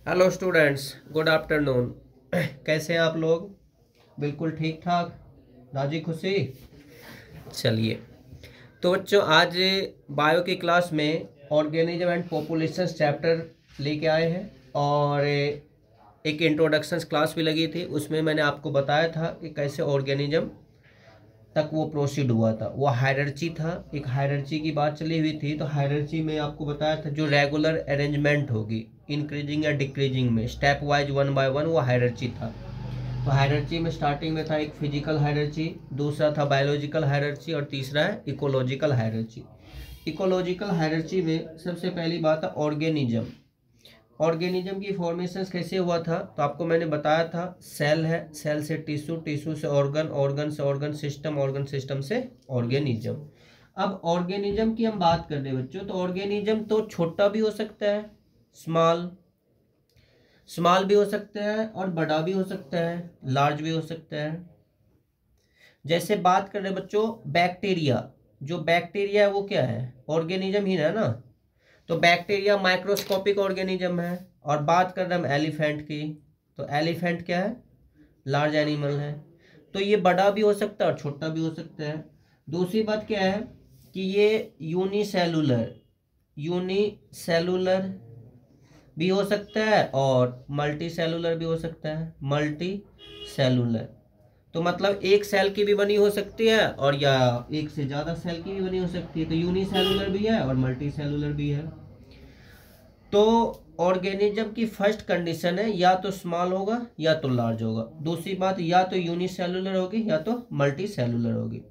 Hello students, good afternoon. कैसे हैं आप लोग? बिल्कुल ठीक ठाक, राजी खुशी। चलिए, तो बच्चों आज बायो की क्लास में ऑर्गेनिज्म एंड पॉपुलेशंस चैप्टर लेके आए हैं और एक इंट्रोडक्शंस क्लास भी लगी थी। उसमें मैंने आपको बताया था कि कैसे ऑर्गेनिज्म तक वो प्रोसीड हुआ था। वो हायरार्ची था, एक हायरार्ची की बात चली हुई थी। तो हायरार्ची में आपको बताया था जो रेगुलर अरेंजमेंट होगी इंक्रीजिंग या डिक्रीजिंग में step wise one by one, वो हायरार्ची था। तो हायरार्ची में स्टार्टिंग में था एक फिजिकल हायरार्ची, दूसरा था बायोलॉजिकल हायरार्ची और तीसरा है इकोलॉजिकल हायरार्ची। इकोलॉजिकल हायरार्ची में सबसे पहली बात है ऑर्गेनिज्म। ऑर्गेनिज्म की फॉर्मेशन कैसे हुआ था? तो आपको मैंने बताया था सेल है, सेल से टिश्यू, टिश्यू से ऑर्गन, ऑर्गन से ऑर्गन सिस्टम, ऑर्गन सिस्टम से ऑर्गेनिज्म। अब ऑर्गेनिज्म की हम बात कर रहे हैं बच्चों, तो ऑर्गेनिज्म तो छोटा भी हो सकता है, स्मॉल स्मॉल भी हो सकता है, और बड़ा भी हो सकता है, लार्ज भी हो सकता है। जैसे बात कर रहे हैं बच्चों बैक्टीरिया, जो बैक्टीरिया है वो क्या है? ऑर्गेनिज्म ही है ना। तो बैक्टीरिया माइक्रोस्कोपिक ऑर्गेनिज्म है। और बात कर रहे हैं हम एलिफेंट की, तो एलिफेंट क्या है? लार्ज एनिमल है। तो ये बड़ा भी हो सकता है और छोटा भी हो सकता है। दूसरी बात क्या है कि ये यूनिसेलुलर यूनिसेलुलर भी हो सकता है और मल्टी सेलुलर भी हो सकता है। मल्टी सेलुलर तो मतलब एक सेल की भी बनी हो सकती है और या एक से ज़्यादा सेल की भी बनी हो सकती है। तो यूनिसेलुलर भी है और मल्टी सेलुलर भी है। तो ऑर्गेनिज्म की फर्स्ट कंडीशन है या तो स्मॉल होगा या तो लार्ज होगा। दूसरी बात, या तो यूनिसेलुलर होगी या तो मल्टी सेलुलर होगी।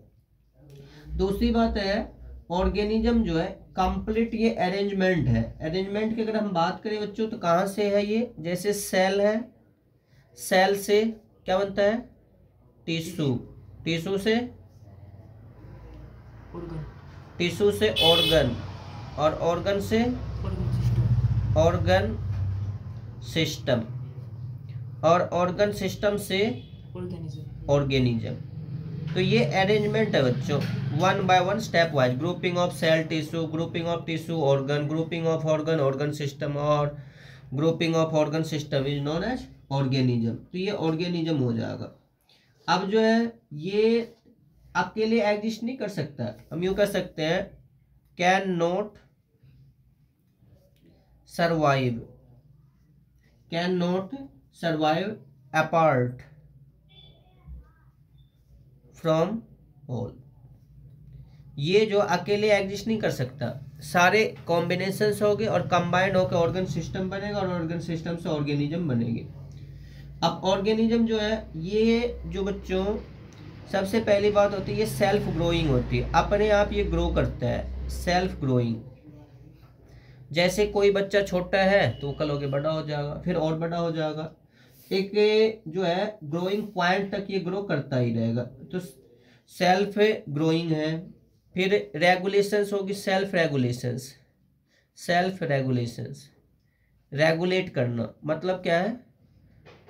दूसरी बात है ऑर्गेनिज्म जो है कंप्लीट ये अरेंजमेंट है। अरेंजमेंट की अगर हम बात करें बच्चों तो कहाँ से है ये? जैसे सेल है, सेल से क्या बनता है? टिश्यू, टिश्यू से ऑर्गन, और ऑर्गन से ऑर्गन सिस्टम, और ऑर्गन सिस्टम से ऑर्गेनिज्म। तो ये अरेंजमेंट है बच्चों, one by one step wise. Grouping of cell tissue, grouping of tissue organ, grouping of organ organ system, और grouping of organ system is known as organism. तो ये organism हो जाएगा। अब जो है ये अकेले एग्जिस्ट नहीं कर सकता। हम यूं कह सकते हैं can not survive, can not survive apart from whole. ये जो अकेले एग्जिस्ट नहीं कर सकता, सारे कॉम्बिनेशंस होंगे और कंबाइंड होकर ऑर्गन सिस्टम बनेगा और ऑर्गन सिस्टम से ऑर्गेनिज्म बनेंगे। अब ऑर्गेनिज्म जो है ये जो बच्चों सबसे पहली बात होती है ये सेल्फ ग्रोइंग होती है, अपने आप ये ग्रो करता है, सेल्फ ग्रोइंग। जैसे कोई बच्चा छोटा है तो कल होके बड़ा हो जाएगा, फिर और बड़ा हो जाएगा। एक जो है ग्रोइंग पॉइंट तक ये ग्रो करता ही रहेगा। तो सेल्फ ग्रोइंग है। फिर रेगुलेशंस होगी, self regulations. Self regulations, regulate करना मतलब क्या है?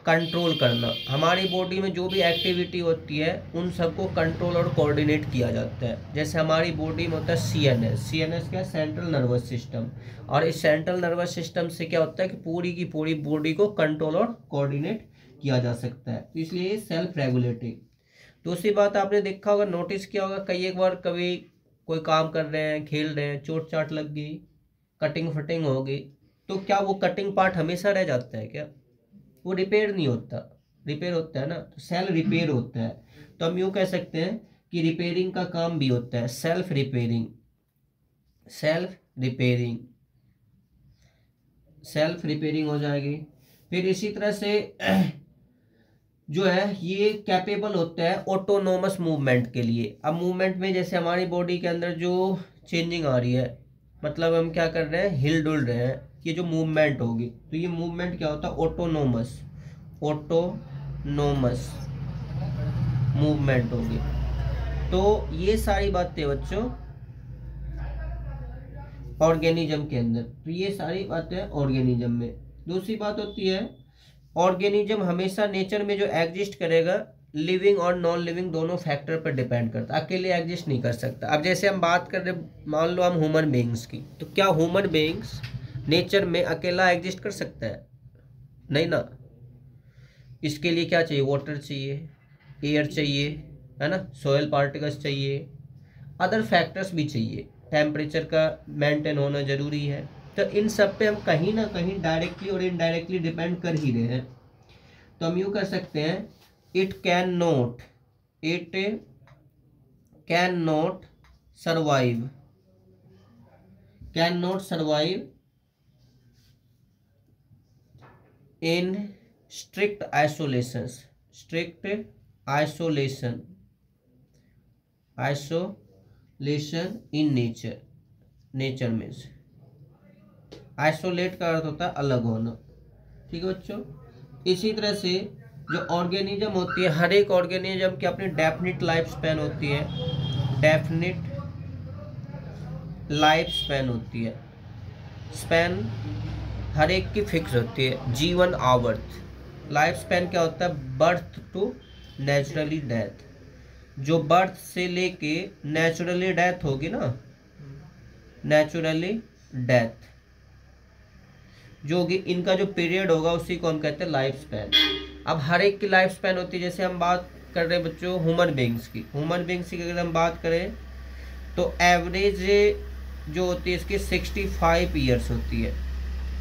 कंट्रोल करना। हमारी बॉडी में जो भी एक्टिविटी होती है उन सबको कंट्रोल और कोऑर्डिनेट किया जाता है। जैसे हमारी बॉडी में होता है सीएनएस, सीएनएस क्या है? Central nervous system. और इस सेंट्रल नर्वस सिस्टम से क्या होता है कि पूरी की पूरी बॉडी को कंट्रोल और कोऑर्डिनेट किया जा सकता है। तो इसलिए सेल्फ रेगुलेटिंग। दूसरी बात आपने देखा होगा, नोटिस किया होगा, कई एक बार कभी कोई काम कर रहे हैं, खेल रहे हैं, चोट चाट लग गई, कटिंग फटिंग हो गई, तो क्या वो कटिंग पार्ट हमेशा रह जाता है क्या? वो रिपेयर नहीं होता। रिपेयर होता है ना, तो सेल रिपेयर होता है। तो हम यूं कह सकते हैं कि रिपेयरिंग का काम भी होता है, self repairing. Self repairing, self repairing हो जाएगी। फिर इसी तरह से जो है ये कैपेबल होता है ऑटोनोमस मूवमेंट के लिए। अब मूवमेंट में जैसे हमारी बॉडी के अंदर जो चेंजिंग आ रही है, मतलब हम क्या कर रहे हैं, हिल डुल रहे हैं, ये जो मूवमेंट होगी, तो ये मूवमेंट क्या होता है? ऑटोनोमस, ऑटोनोमस मूवमेंट होगी। तो ये सारी बातें बच्चों ऑर्गेनिज्म के अंदर, तो ये सारी बातें ऑर्गेनिज्म में। दूसरी बात होती है ऑर्गेनिज्म हमेशा नेचर में जो एग्जिस्ट करेगा लिविंग और नॉन लिविंग दोनों फैक्टर पर डिपेंड करता है, अकेले एग्जिस्ट नहीं कर सकता। अब जैसे हम बात कर रहे, मान लो हम ह्यूमन बीइंग्स की, तो क्या ह्यूमन बीइंग्स नेचर में अकेला एग्जिस्ट कर सकता है? नहीं ना, इसके लिए क्या चाहिए, वाटर चाहिए, एयर चाहिए, है ना, सॉयल पार्टिकल्स चाहिए, अदर फैक्टर्स भी चाहिए, टेम्परेचर का मेंटेन होना ज़रूरी है। तो इन सब पे हम कहीं ना कहीं डायरेक्टली और इनडायरेक्टली डिपेंड कर ही रहे हैं। तो हम यूँ कह सकते हैं it can not survive in strict isolation in nature means isolate का अर्थ होता है अलग होना। ठीक है बच्चों, इसी तरह से जो ऑर्गेनिज्म होती है, हर एक ऑर्गेनिज्म की अपनी डेफिनिट लाइफ स्पैन होती है, स्पैन हर एक की फिक्स होती है। जीवन आवर्त लाइफ स्पैन क्या होता है, बर्थ टू नेचुरली डेथ, जो बर्थ से लेके नेचुरली डेथ होगी ना, नेचुरली डेथ जो होगी, इनका जो पीरियड होगा उसी को हम कहते हैं लाइफ स्पैन। अब हर एक की लाइफ स्पैन होती है, जैसे हम बात कर रहे हैं बच्चों ह्यूमन बींग्स की अगर हम बात करें तो एवरेज जो होती है इसकी 65 ईयर्स होती है,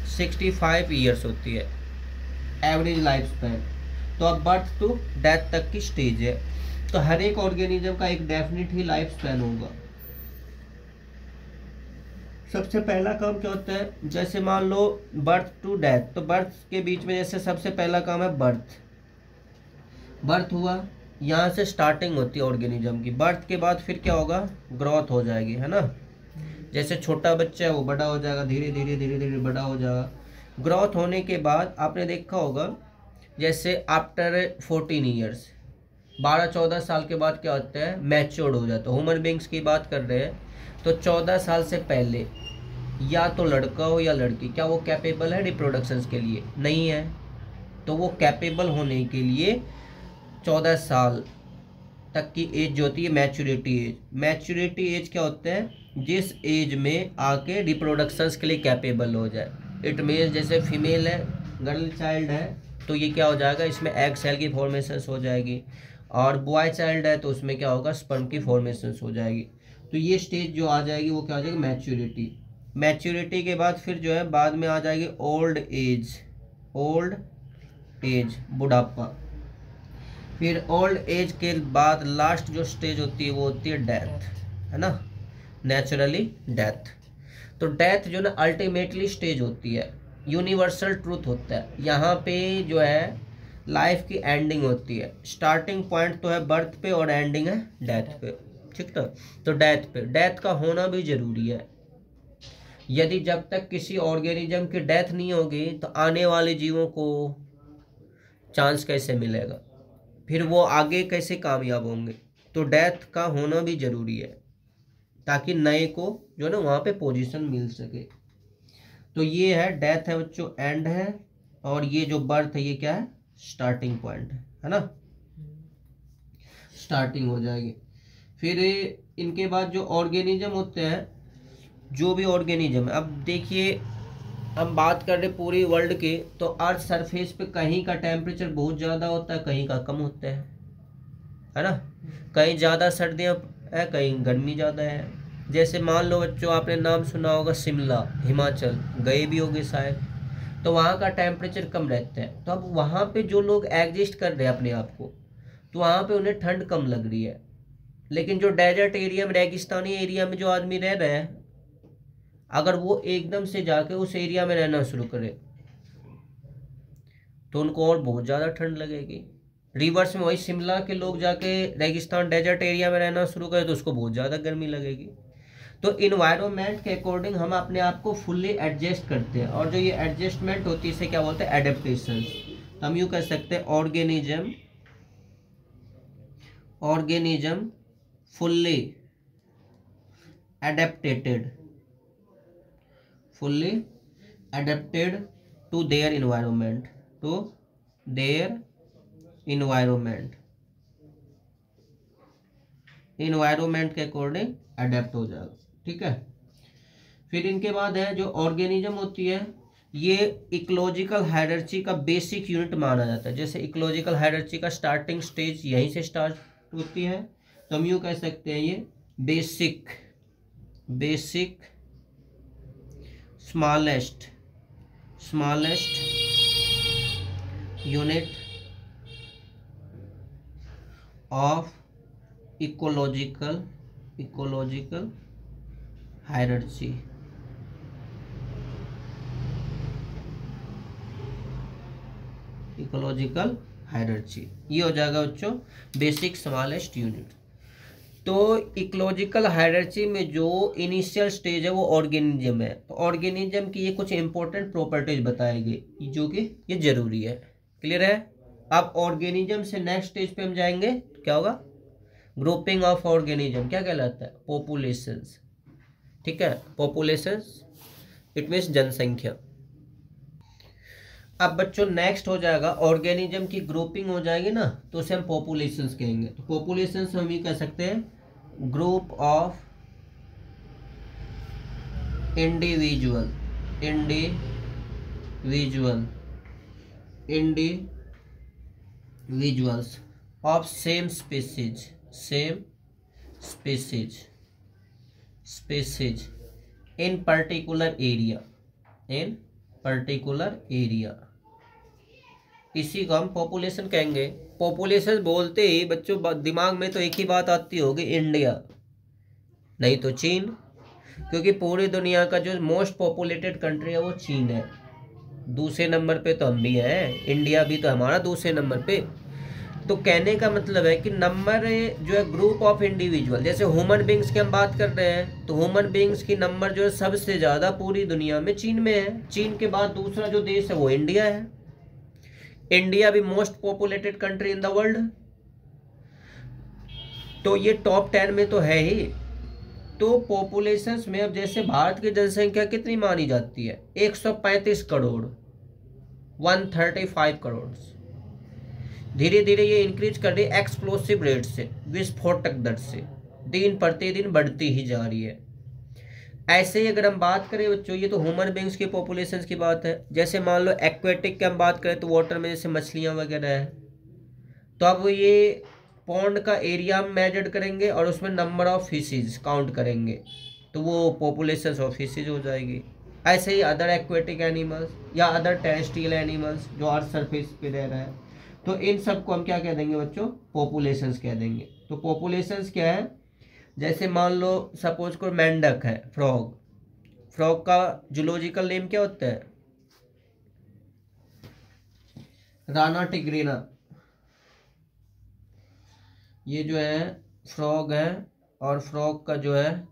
65 ईयर्स होती है एवरेज लाइफ स्पैन। तो अब बर्थ टू डेथ तक की स्टेज है, तो हर एक ऑर्गेनिज्म का एक डेफिनिट ही लाइफ स्पैन होगा। सबसे पहला काम क्या होता है, जैसे मान लो बर्थ टू डेथ, तो बर्थ के बीच में जैसे सबसे पहला काम है बर्थ हुआ, यहाँ से स्टार्टिंग होती है ऑर्गेनिज्म की। बर्थ के बाद फिर क्या होगा, ग्रोथ हो जाएगी, है ना, जैसे छोटा बच्चा है वो बड़ा हो जाएगा, धीरे धीरे बड़ा हो जाएगा। ग्रोथ होने के बाद आपने देखा होगा जैसे आफ्टर 14 ईयर्स, 12-14 साल के बाद क्या होता है, मैच्योर्ड हो जाता है। ह्यूमन बींग्स की बात कर रहे हैं तो 14 साल से पहले या तो लड़का हो या लड़की, क्या वो कैपेबल है रिप्रोडक्शंस के लिए, नहीं है। तो वो कैपेबल होने के लिए 14 साल तक की एज जो होती है मैच्योरिटी एज क्या होता है, जिस एज में आके रिप्रोडक्शंस के लिए कैपेबल हो जाए। इट मीन्स जैसे फीमेल है, गर्ल चाइल्ड है, तो ये क्या हो जाएगा, इसमें एग सेल की फॉर्मेशन हो जाएगी, और बॉय चाइल्ड है तो उसमें क्या होगा, स्पर्म की फॉर्मेशन हो जाएगी। तो ये स्टेज जो आ जाएगी वो क्या हो जाएगी, मैच्योरिटी के बाद फिर जो है बाद में आ जाएगी ओल्ड एज बुढ़ापा। फिर ओल्ड एज के बाद लास्ट जो स्टेज होती है वो होती है डेथ, है ना, नेचुरली डेथ। तो डेथ जो ना अल्टीमेटली स्टेज होती है, यूनिवर्सल ट्रूथ होता है, यहाँ पे जो है लाइफ की एंडिंग होती है। स्टार्टिंग पॉइंट तो है बर्थ पे और एंडिंग है डेथ पे, ठीक ना। तो डेथ का होना भी जरूरी है। यदि जब तक किसी ऑर्गेनिज्म की डेथ नहीं होगी तो आने वाले जीवों को चांस कैसे मिलेगा, फिर वो आगे कैसे कामयाब होंगे। तो डेथ का होना भी जरूरी है ताकि नए को जो ना वहाँ पे पोजीशन मिल सके। तो ये है डेथ है बच्चों, एंड है, और ये जो बर्थ है ये क्या है, स्टार्टिंग पॉइंट है ना, स्टार्टिंग हो जाएगी। फिर इनके बाद जो ऑर्गेनिज्म होते हैं, जो भी ऑर्गेनिज्म, अब देखिए हम बात कर रहे पूरी वर्ल्ड की, तो अर्थ सरफेस पे कहीं का टेम्परेचर बहुत ज़्यादा होता है, कहीं का कम होता है ना, कहीं ज़्यादा सर्दियाँ है, कहीं गर्मी ज़्यादा है। जैसे मान लो बच्चों आपने नाम सुना होगा शिमला, हिमाचल, गए भी होंगे शायद, तो वहाँ का टेम्परेचर कम रहता है। तो अब वहाँ पे जो लोग एग्जिस्ट कर रहे हैं अपने आप को, तो वहाँ पे उन्हें ठंड कम लग रही है। लेकिन जो डेजर्ट एरिया में, रेगिस्तानी एरिया में जो आदमी रह रहे हैं, अगर वो एकदम से जाके उस एरिया में रहना शुरू करे तो उनको और बहुत ज़्यादा ठंड लगेगी। रिवर्स में वही शिमला के लोग जाके रेगिस्तान डेजर्ट एरिया में रहना शुरू करें तो उसको बहुत ज़्यादा गर्मी लगेगी। तो इन्वायरमेंट के अकॉर्डिंग हम अपने आप को फुल्ली एडजस्ट करते हैं, और जो ये एडजस्टमेंट होती है इसे क्या बोलते हैं, एडेप्टेशन। तो हम यूँ कह सकते हैं organism fully adapted to their environment, environment के अकॉर्डिंग अडेप्ट हो जाएगा, ठीक है। फिर इनके बाद है जो ऑर्गेनिज्म होती है ये इकोलॉजिकल हायरार्ची का बेसिक यूनिट माना जाता है। जैसे इकोलॉजिकल हायरार्ची का स्टार्टिंग स्टेज यहीं से स्टार्ट होती है, तो हम यूँ कह सकते हैं ये basic smallest unit of ecological hierarchy. Ecological hierarchy ये हो जाएगा बच्चों बेसिक स्मॉलेस्ट यूनिट। तो इकोलॉजिकल हायरार्ची में जो इनिशियल स्टेज है वो ऑर्गेनिज्म है। तो ऑर्गेनिज्म की ये कुछ इंपॉर्टेंट प्रॉपर्टीज बताएंगे जो कि ये जरूरी है। क्लियर है? अब ऑर्गेनिज्म से नेक्स्ट स्टेज पे हम जाएंगे, क्या होगा? Grouping of organism. क्या कहलाता है? पॉपुलेशंस। ठीक है, पॉपुलेशंस इट मीन्स जनसंख्या। अब बच्चों नेक्स्ट हो जाएगा ऑर्गेनिज्म की ग्रुपिंग हो जाएगी ना, तो उसे हम पॉपुलेशंस कहेंगे। तो पॉपुलेशंस हम ये कह सकते हैं group of individuals of same species in particular area. इसी को हम पॉपुलेशन कहेंगे। पॉपुलेशन बोलते ही बच्चों दिमाग में तो एक ही बात आती होगी, इंडिया नहीं तो चीन, क्योंकि पूरी दुनिया का जो मोस्ट पॉपुलेटेड कंट्री है वो चीन है। दूसरे नंबर पे तो हम भी हैं, इंडिया भी तो हमारा दूसरे नंबर पे। तो कहने का मतलब है कि नंबर जो है ग्रुप ऑफ इंडिविजुअल, जैसे ह्यूमन बींग्स की हम बात कर रहे हैं, तो ह्यूमन बींग्स की नंबर जो है सबसे ज़्यादा पूरी दुनिया में चीन में है। चीन के बाद दूसरा जो देश है वो इंडिया है। इंडिया भी most populated country in the world, तो ये टॉप 10 में तो है ही। तो पॉपुलेशंस में अब जैसे भारत की जनसंख्या कितनी मानी जाती है? 135 करोड़, 135 करोड़। धीरे धीरे ये इंक्रीज कर रही है एक्सप्लोसिव रेट से, विस्फोटक दर से, दिन प्रतिदिन बढ़ती ही जा रही है। ऐसे ही अगर हम बात करें बच्चों, ये तो ह्यूमन बींग्स की पॉपुलेशंस की बात है। जैसे मान लो एक्वेटिक की हम बात करें तो वाटर में जैसे मछलियाँ वगैरह है, तो अब ये पॉन्ड का एरिया हम मेजर करेंगे और उसमें नंबर ऑफ फिशेज काउंट करेंगे, तो वो पॉपुलेशंस ऑफ फिशेज हो जाएगी। ऐसे ही अदर एक्वेटिक एनिमल्स या अदर टेरेस्ट्रियल एनिमल्स जो अर्थ सरफेस पे रह रहा है, तो इन सब को हम क्या कह देंगे बच्चों? पॉपुलेशंस कह देंगे। तो पॉपुलेशंस क्या है? जैसे मान लो सपोज कोई मेंढक है, फ्रॉग का जूलॉजिकल नेम क्या होता है? राना टिग्रिना। ये जो है फ्रॉग है, और फ्रॉग का जो है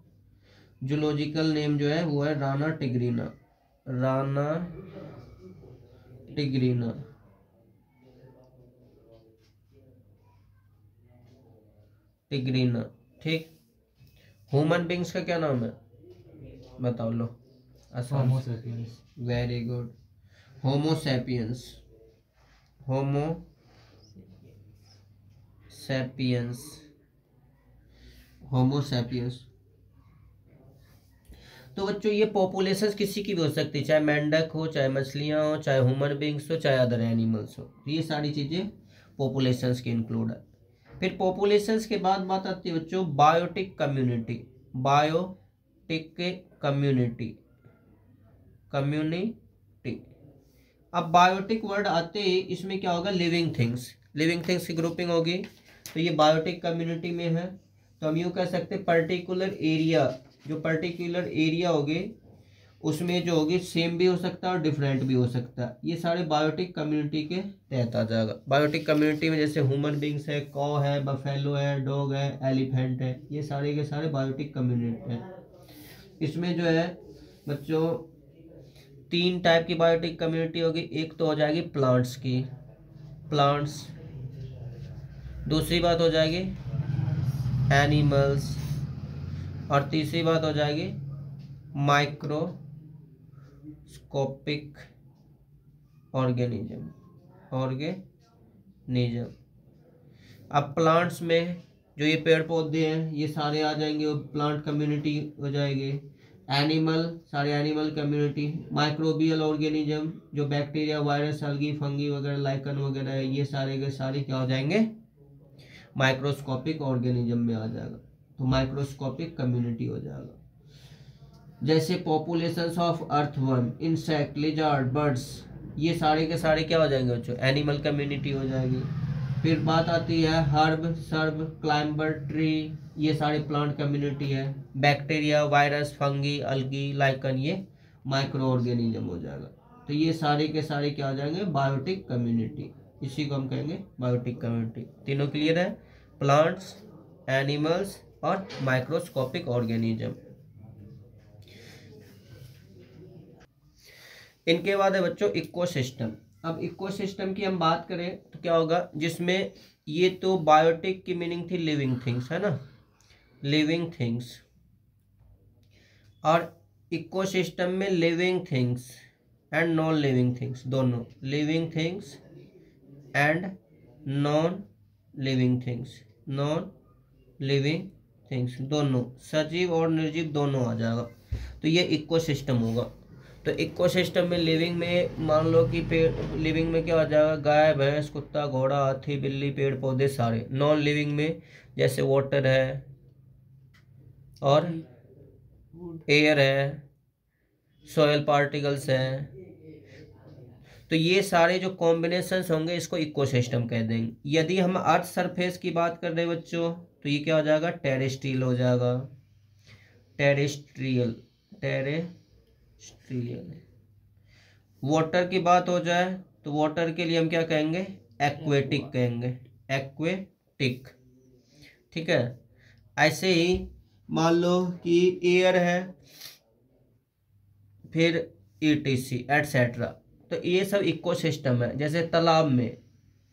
जूलॉजिकल नेम जो है वो है राना टिग्रिना। ठीक। ह्यूमन बींग्स का क्या नाम है बताओ लो? Homo sapiens. Very good, Homo sapiens. तो बच्चों ये पॉपुलेशंस किसी की भी हो सकती है, चाहे मेंढक हो, चाहे मछलियाँ हो, चाहे ह्यूमन बींग्स हो, चाहे अदर एनिमल्स हो। ये सारी चीज़ें पॉपुलेशंस की इंक्लूड है। फिर पॉपुलेशंस के बाद बात आती है बच्चों बायोटिक कम्युनिटी। अब बायोटिक वर्ड आते ही इसमें क्या होगा? लिविंग थिंग्स की ग्रुपिंग होगी, तो ये बायोटिक कम्युनिटी में है। तो हम यूँ कह सकते हैं पर्टिकुलर एरिया होगी, उसमें जो होगी सेम भी हो सकता है और डिफरेंट भी हो सकता है। ये सारे बायोटिक कम्युनिटी के तहत आ जाएगा। बायोटिक कम्युनिटी में जैसे ह्यूमन बींग्स है, कॉ है, बफेलो है, डॉग है, एलिफेंट है, ये सारे के सारे बायोटिक कम्युनिटी है। इसमें जो है बच्चों 3 टाइप की बायोटिक कम्युनिटी होगी। एक तो हो जाएगी प्लांट्स, दूसरी बात हो जाएगी एनिमल्स, और तीसरी बात हो जाएगी माइक्रोस्कोपिक ऑर्गेनिज्म। अब प्लांट्स में जो ये पेड़ पौधे हैं ये सारे आ जाएंगे, प्लांट कम्युनिटी हो जाएगी। एनिमल, सारे एनिमल कम्युनिटी। माइक्रोबियल ऑर्गेनिज्म, जो बैक्टीरिया, वायरस, अलगी, फंगी वगैरह, लाइकन वगैरह है, ये सारे के सारे क्या हो जाएंगे, माइक्रोस्कोपिक ऑर्गेनिज्म में आ जाएगा, तो माइक्रोस्कोपिक कम्युनिटी हो जाएगा। जैसे populations of earthworm, insect, lizard, birds, ये सारे के सारे क्या हो जाएंगे बच्चों, एनिमल कम्युनिटी हो जाएगी। फिर बात आती है हर्ब, सर्ब, क्लाइंबर, ट्री, ये सारे प्लांट कम्युनिटी है। बैक्टीरिया, वायरस, फंगी, अलगी, लाइकन, ये माइक्रो ऑर्गेनिज्म हो जाएगा। तो ये सारे के सारे क्या हो जाएंगे, बायोटिक कम्युनिटी, इसी को हम कहेंगे बायोटिक कम्युनिटी। तीनों क्लियर है, प्लांट्स, एनिमल्स और माइक्रोस्कोपिक ऑर्गेनिज्म। इनके बाद है बच्चों इकोसिस्टम। अब इकोसिस्टम की हम बात करें तो क्या होगा, जिसमें ये तो बायोटिक की मीनिंग थी लिविंग थिंग्स, है ना, लिविंग थिंग्स, और इकोसिस्टम में living things and non living things, दोनों, living things and non living things, non living things दोनों, सजीव और निर्जीव दोनों आ जाएगा, तो ये इकोसिस्टम होगा। तो इकोसिस्टम में लिविंग में मान लो कि पेड़, लिविंग में क्या आ जाएगा, गाय, भैंस, कुत्ता, घोड़ा, हाथी, बिल्ली, पेड़ पौधे सारे। नॉन लिविंग में जैसे वाटर है और एयर है, सॉयल पार्टिकल्स हैं, तो ये सारे जो कॉम्बिनेशंस होंगे इसको इकोसिस्टम कह देंगे। यदि हम अर्थ सरफेस की बात कर रहे हैं बच्चों, तो ये क्या हो जाएगा, टेरेस्ट्रियल हो जाएगा, टेरेस्ट्रियल, टेरेस्ट्रियल। वाटर की बात हो जाए तो वाटर के लिए हम क्या कहेंगे, एक्वेटिक कहेंगे, एक्वेटिक, ठीक है। ऐसे ही मान लो कि एयर है, फिर ETC एटसेट्रा, तो ये सब इकोसिस्टम है। जैसे तालाब में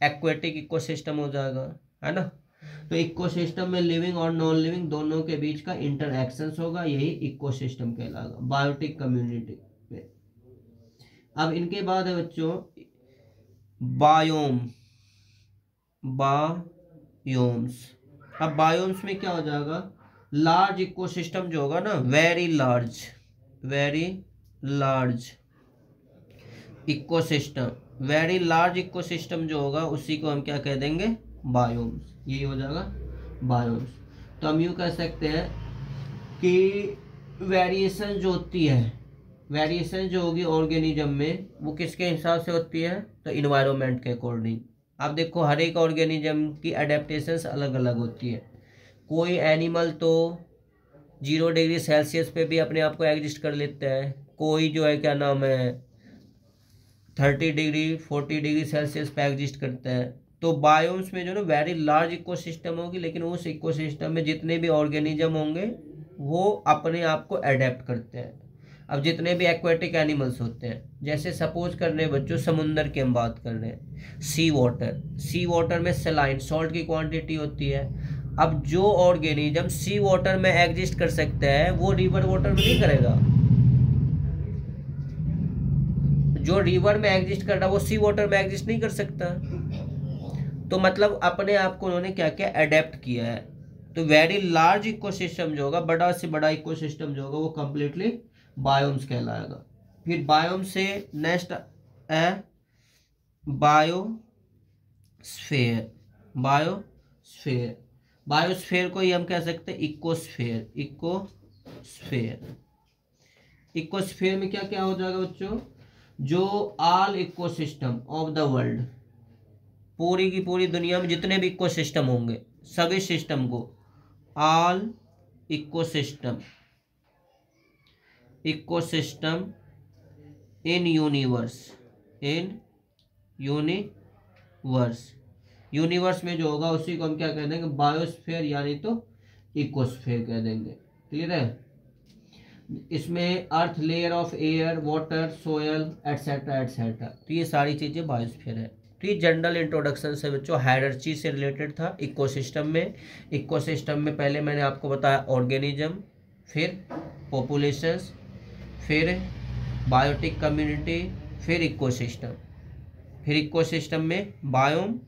एक्वेटिक इकोसिस्टम हो जाएगा, है ना। तो इकोसिस्टम में लिविंग और नॉन लिविंग दोनों के बीच का इंटरएक्शन होगा, यही इकोसिस्टम कहलाएगा, बायोटिक कम्युनिटी में। अब इनके बाद है बच्चों बायोम, बायोम्स। अब बायोम्स में क्या हो जाएगा, लार्ज इकोसिस्टम जो होगा ना, very large, very large ecosystem, very large ecosystem जो होगा उसी को हम क्या कह देंगे, बायोम्स, यही हो जाएगा बायोम्स। तो हम यूँ कह सकते हैं कि वेरिएशन जो होती है, वेरिएशन जो होगी ऑर्गेनिज्म में, वो किसके हिसाब से होती है, तो इन्वायरमेंट के अकॉर्डिंग। आप देखो हर एक ऑर्गेनिज्म की एडेप्टेशंस अलग अलग होती है। कोई एनिमल तो 0 डिग्री सेल्सियस पे भी अपने आप को एग्जिस्ट कर लेता है, कोई जो है क्या नाम है 30 डिग्री 40 डिग्री सेल्सियस पे एग्जिस्ट करता है। तो बायोम्स में जो ना वेरी लार्ज इकोसिस्टम होगी, लेकिन उस इकोसिस्टम में जितने भी ऑर्गेनिज्म होंगे वो अपने आप को अडेप्ट करते हैं। अब जितने भी एक्वेटिक एनिमल्स होते हैं, जैसे सपोज कर रहे हैं बच्चों समुंदर की हम बात कर रहे हैं, सी वाटर, सी वाटर में सेलाइन सॉल्ट की क्वांटिटी होती है। अब जो ऑर्गेनिज्म सी वाटर में एग्जिस्ट कर सकता है वो रिवर वाटर में नहीं करेगा, जो रिवर में एग्जिस्ट कर रहा है वो सी वाटर में एग्जिस्ट नहीं कर सकता। तो मतलब अपने आप को उन्होंने क्या क्या अडेप्ट किया है। तो वेरी लार्ज इकोसिस्टम जो होगा, बड़ा से बड़ा इकोसिस्टम जो होगा वो कंप्लीटली बायोम्स कहलाएगा। फिर बायोम से नेक्स्ट है बायोस्फेयर, बायोस्फेयर, बायोस्फेयर को ही हम कह सकते हैं इकोस्फेयर, इकोस्फेयर। इकोस्फेयर में क्या क्या हो जाएगा बच्चों, जो all ecosystem of the world, पूरी की पूरी दुनिया में जितने भी इकोसिस्टम होंगे सभी सिस्टम को all ecosystem, ecosystem in universe, in universe, universe में जो होगा उसी को हम क्या कह देंगे, बायोस्फीयर यानी तो इकोस्फीयर कह देंगे। क्लियर है। इसमें earth, layer of air, water, soil etcetera etcetera, तो ये सारी चीजें बायोस्फीयर है। तो ये जनरल इंट्रोडक्शन से बच्चों हायरार्ची से रिलेटेड था इकोसिस्टम में। इकोसिस्टम में पहले मैंने आपको बताया ऑर्गेनिज्म, फिर पॉपुलेशंस, फिर बायोटिक कम्युनिटी, फिर इकोसिस्टम, फिर इकोसिस्टम में बायोम,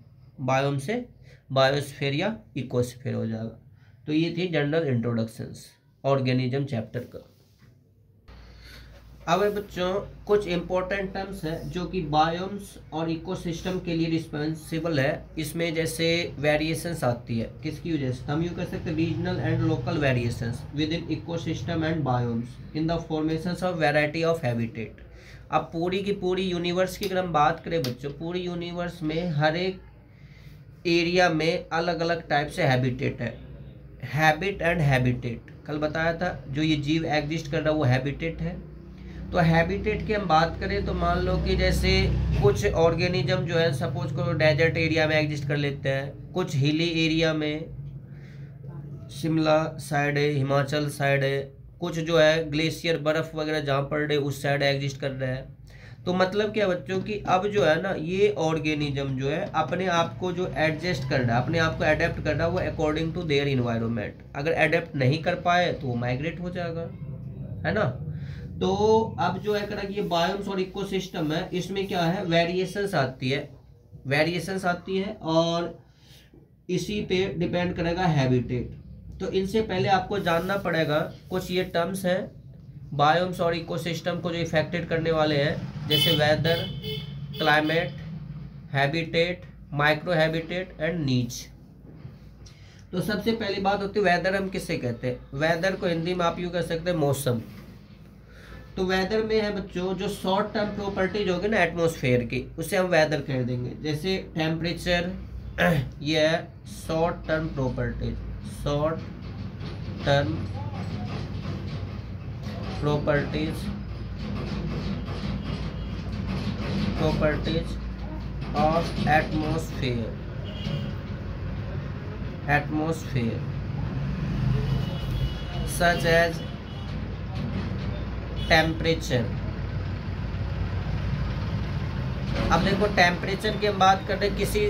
बायोम से बायोस्फीयर या इकोस्फीयर हो जाएगा। तो ये थी जनरल इंट्रोडक्शंस ऑर्गेनिज्म चैप्टर का। अब बच्चों कुछ इम्पोर्टेंट टर्म्स है जो कि बायोम्स और इकोसिस्टम के लिए रिस्पॉन्सिबल है। इसमें जैसे वेरिएशंस आती है, किसकी वजह से? हम यूँ कह सकते हैं regional and local variations with in ecosystem and biomes in the formations of variety of habitat. अब पूरी की पूरी यूनिवर्स की अगर हम बात करें बच्चों, पूरी यूनिवर्स में हर एक एरिया में अलग अलग टाइप से हैबिटेट है। हैबिट एंड हैबिटेट कल बताया था, जो ये जीव एग्जिस्ट कर रहा है वो हैबिटेट है। तो हैबिटेट की हम बात करें तो मान लो कि जैसे कुछ ऑर्गेनिज्म जो है सपोज करो डेजर्ट एरिया में एग्जिस्ट कर लेते हैं, कुछ हिली एरिया में, शिमला साइड है, हिमाचल साइड है, कुछ जो है ग्लेशियर बर्फ़ वगैरह जहाँ पड़ रहे उस साइड एग्जिस्ट कर रहा है। तो मतलब क्या बच्चों कि अब जो है ना ये ऑर्गेनिज्म जो है अपने आप को जो एडजस्ट कर रहा है, अपने आप को अडेप्ट कर रहा है वो अकॉर्डिंग टू देयर इन्वायरमेंट। अगर अडेप्ट नहीं कर पाए तो वो माइग्रेट हो जाएगा, है ना। तो अब जो है करा कि ये बायोम्स और इकोसिस्टम है, इसमें क्या है वेरिएशंस आती है और इसी पे डिपेंड करेगा हैबिटेट। तो इनसे पहले आपको जानना पड़ेगा कुछ ये टर्म्स हैं बायोम्स और इकोसिस्टम को जो इफेक्टेड करने वाले हैं, जैसे weather, climate, habitat, micro habitat and niche. तो सबसे पहली बात होती है वेदर। हम किससे कहते हैं? वेदर को हिंदी में आप यूँ कह सकते हैं मौसम। तो वेदर में है बच्चों जो शॉर्ट टर्म प्रॉपर्टीज होगी ना एटमॉस्फेयर की, उसे हम वेदर कह देंगे। जैसे टेम्परेचर, ये है short term properties, short term properties of atmosphere such as temperature. अब देखो टेम्परेचर की हम बात कर रहे हैं, किसी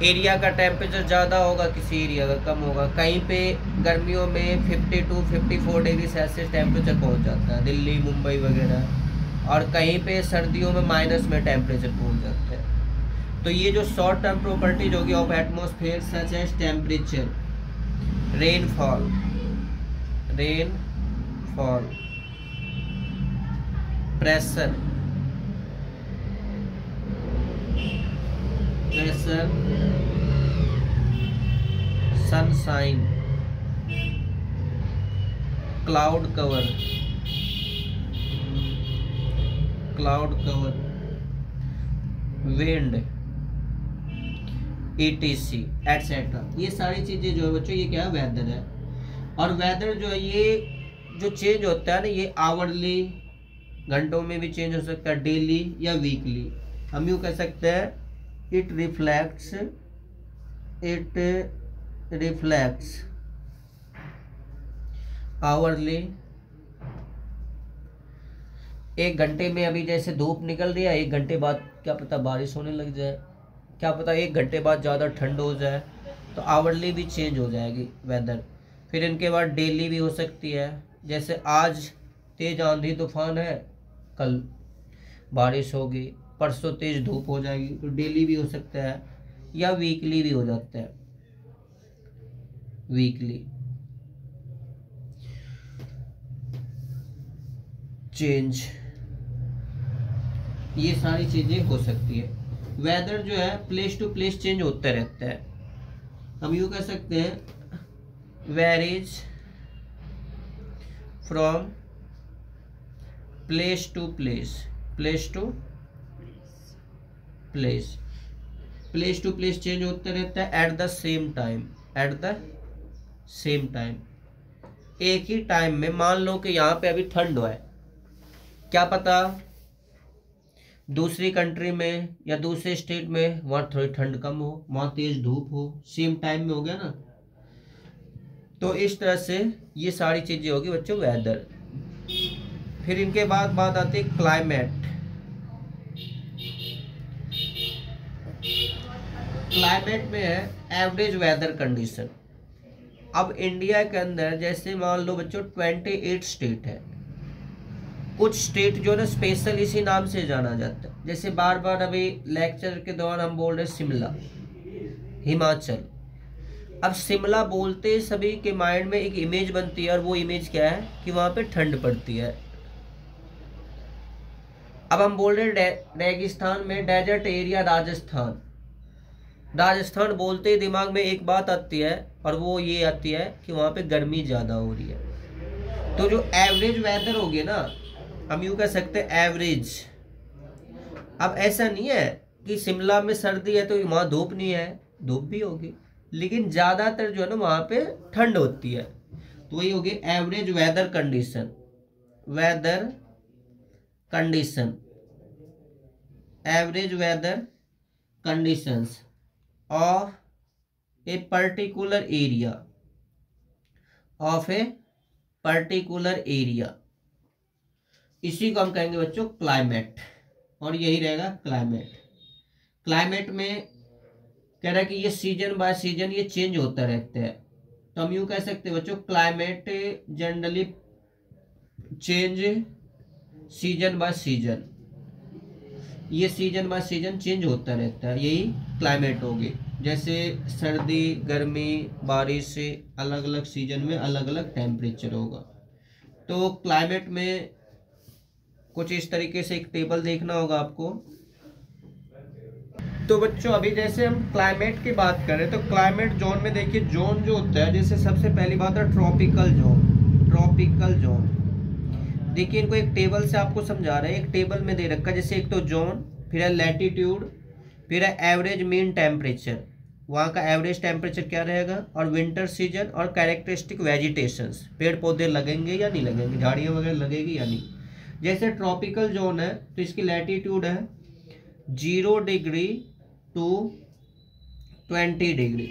एरिया का टेम्परेचर ज़्यादा होगा, किसी एरिया का कम होगा। कहीं पे गर्मियों में 52-54 डिग्री सेल्सियस टेम्परेचर पहुंच जाता है, दिल्ली मुंबई वगैरह, और कहीं पे सर्दियों में माइनस में टेम्परेचर पहुंच जाता है। तो ये जो शॉर्ट टर्म प्रॉपर्टीज होगी of atmosphere such as temperature, rainfall, pressure, sunshine, cloud cover, wind, ETC etcetera. ये सारी चीजें जो है बच्चों ये क्या है? वेदर है। और वेदर जो है ये जो चेंज होता है ना, ये आवरली, घंटों में भी चेंज हो सकता है, डेली या वीकली। हम यूँ कह सकते हैं इट रिफ्लेक्ट्स आवरली। एक घंटे में अभी जैसे धूप निकल रही है, एक घंटे बाद क्या पता बारिश होने लग जाए, क्या पता एक घंटे बाद ज़्यादा ठंड हो जाए, तो आवरली भी चेंज हो जाएगी वेदर। फिर इनके बाद डेली भी हो सकती है, जैसे आज तेज आंधी तूफान है, कल बारिश होगी, परसों तेज धूप हो जाएगी, तो डेली भी हो सकता है। या वीकली भी हो जाता है, वीकली चेंज, ये सारी चीजें हो सकती है। वेदर जो है प्लेस टू प्लेस चेंज होता रहता है। हम यूँ कह सकते हैं varies from place to place, place to place change होता रहता है एट द सेम टाइम, एक ही टाइम में। मान लो कि यहाँ पे अभी ठंड है, क्या पता दूसरी कंट्री में या दूसरे स्टेट में वहाँ थोड़ी ठंड कम हो, वहाँ तेज धूप हो, सेम टाइम में हो गया ना। तो इस तरह से ये सारी चीजें होगी बच्चों वेदर। फिर इनके बाद बात आती है क्लाइमेट। क्लाइमेट में है एवरेज वेदर कंडीशन। अब इंडिया के अंदर जैसे मान लो बच्चों 28 स्टेट है, कुछ स्टेट जो ना स्पेशल इसी नाम से जाना जाता है। जैसे बार बार अभी लेक्चर के दौरान हम बोल रहे शिमला, हिमाचल। अब शिमला बोलते सभी के माइंड में एक इमेज बनती है, और वो इमेज क्या है कि वहाँ पे ठंड पड़ती है। अब हम बोल रहे हैं रेगिस्तान में, डेजर्ट एरिया राजस्थान। राजस्थान बोलते ही दिमाग में एक बात आती है और वो ये आती है कि वहाँ पे गर्मी ज़्यादा हो रही है। तो जो एवरेज वेदर होगी ना, हम यूँ कह सकते हैं एवरेज। अब ऐसा नहीं है कि शिमला में सर्दी है तो वहाँ धूप नहीं है, धूप भी होगी, लेकिन ज़्यादातर जो है ना वहाँ पे ठंड होती है। तो वही होगी average weather condition, weather condition, average weather conditions of a particular area, of a particular area. इसी को हम कहेंगे बच्चों क्लाइमेट, और यही रहेगा क्लाइमेट। क्लाइमेट में कह रहा है कि ये सीजन बाय सीजन ये चेंज होता रहता है। तो हम यूँ कह सकते हैं बच्चों climate generally change season by season, ये सीजन बाय सीजन चेंज होता रहता है, यही क्लाइमेट होगी। जैसे सर्दी, गर्मी, बारिश से अलग अलग सीजन में अलग अलग टेम्परेचर होगा। तो क्लाइमेट में कुछ इस तरीके से एक टेबल देखना होगा आपको। तो बच्चों अभी जैसे हम क्लाइमेट की बात करें तो क्लाइमेट जोन में देखिए, जोन जो होता है, जैसे सबसे पहली बात है ट्रॉपिकल जोन। ट्रॉपिकल जोन देखिए, इनको एक टेबल से आपको समझा रहे हैं। एक टेबल में दे रखा है, जैसे एक तो जोन, फिर है लैटिट्यूड, फिर है एवरेज मीन टेम्परेचर, वहाँ का एवरेज टेम्परेचर क्या रहेगा, और विंटर सीजन और कैरेक्टरिस्टिक वेजिटेशंस, पेड़ पौधे लगेंगे या नहीं लगेंगे, झाड़ियाँ वगैरह लगेगी या नहीं। जैसे ट्रॉपिकल जोन है तो इसकी लैटिट्यूड है 0 degree to 20 degree,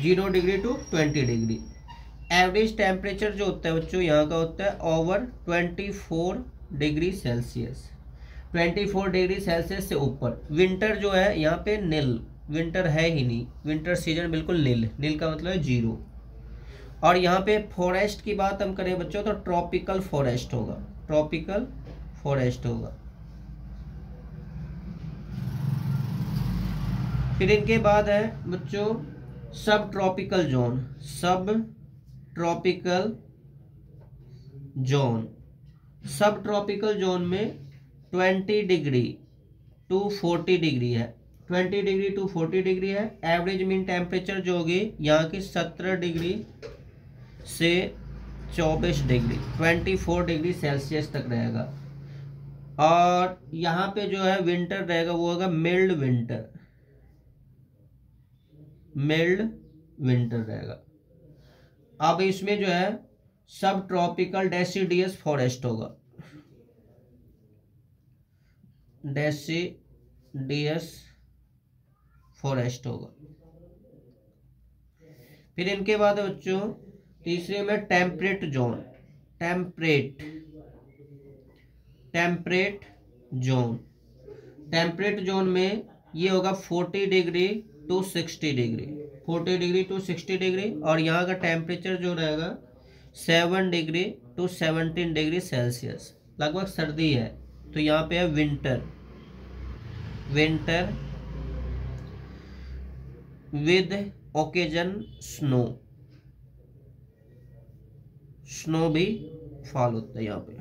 0 degree to 20 degree. Average temperature जो होता है बच्चों यहाँ का होता है over 24 degree Celsius, 24 degree Celsius से ऊपर। विंटर जो है यहाँ पे नील, विंटर है ही नहीं, विंटर सीजन बिल्कुल नील, नील का मतलब है 0। और यहाँ पे फॉरेस्ट की बात हम करें बच्चों तो ट्रॉपिकल फॉरेस्ट होगा, ट्रॉपिकल फॉरेस्ट होगा। फिर इनके बाद है बच्चों सब ट्रॉपिकल जोन, सब ट्रॉपिकल जोन। सब ट्रॉपिकल जोन में 20 डिग्री टू 40 डिग्री है, 20 डिग्री टू 40 डिग्री है। एवरेज मीन टेम्परेचर जो होगी यहाँ की 17 डिग्री से 24 डिग्री, 24 डिग्री सेल्सियस तक रहेगा। और यहाँ पे जो है विंटर रहेगा वो होगा मिल्ड विंटर, मिल्ड विंटर रहेगा। अब इसमें जो है सब ट्रॉपिकल डेसिडियस फॉरेस्ट होगा, डेसिडियस फॉरेस्ट होगा। फिर इनके बाद बच्चों तीसरे में temperate zone, temperate, temperate zone. Temperate zone में ये होगा 40 degree to 60 degree, 40 degree to 60 degree. और यहाँ का टेम्परेचर जो रहेगा 7 डिग्री टू 17 डिग्री सेल्सियस, लगभग सर्दी है। तो यहाँ पे है winter, winter with occasion snow, snow भी फॉल होता है यहाँ पे।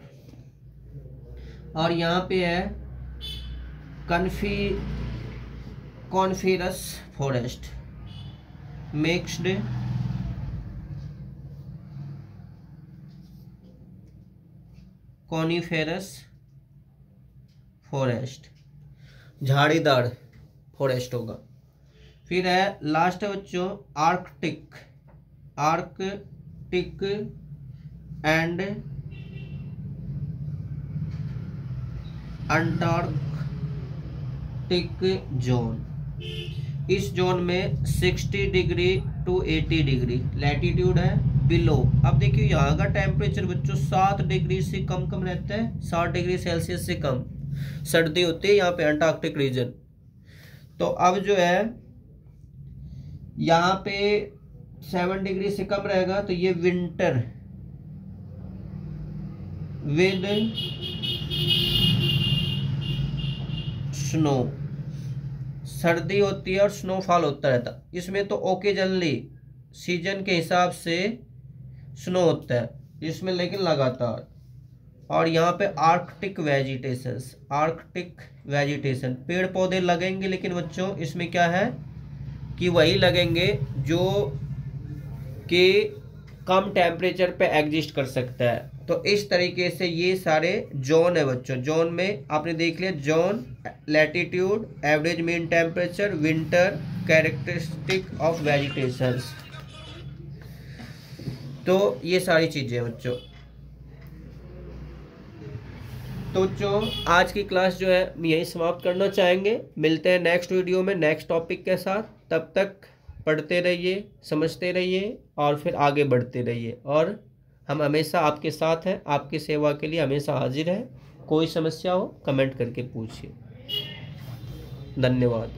और यहाँ पे है coniferous forest, mixed coniferous forest, झाड़ीदार फॉरेस्ट होगा। फिर है लास्ट है बच्चों Arctic, Arctic and Antarctic zone. इस जोन में 60 डिग्री टू 80 डिग्री लैटिट्यूड है बिलो। अब देखिए यहाँ का टेम्परेचर बच्चों 7 डिग्री से कम रहता है, 7 डिग्री सेल्सियस से कम सर्दी होती है यहाँ पे अंटार्कटिक रीजन। तो अब जो है यहाँ पे 7 डिग्री से कम रहेगा, तो ये विंटर विद स्नो, सर्दी होती है और स्नोफॉल होता रहता है। इसमें तो ओकेजनली सीजन के हिसाब से स्नो होता है इसमें, लेकिन लगातार और यहाँ पे आर्कटिक वेजिटेशंस, आर्कटिक वेजिटेशन, पेड़ पौधे लगेंगे, लेकिन बच्चों इसमें क्या है कि वही लगेंगे जो कि कम टेम्परेचर पे एग्जिस्ट कर सकता है। तो इस तरीके से ये सारे जोन है बच्चों। जोन में आपने देख लिया, zone, latitude, average mean temperature, winter, characteristic of vegetations. तो ये सारी चीज़ें बच्चों। तो बच्चों आज की क्लास जो है हम यही समाप्त करना चाहेंगे। मिलते हैं नेक्स्ट वीडियो में नेक्स्ट टॉपिक के साथ। तब तक पढ़ते रहिए, समझते रहिए और फिर आगे बढ़ते रहिए। और हम हमेशा आपके साथ हैं, आपकी सेवा के लिए हमेशा हाजिर हैं। कोई समस्या हो कमेंट करके पूछिए। धन्यवाद।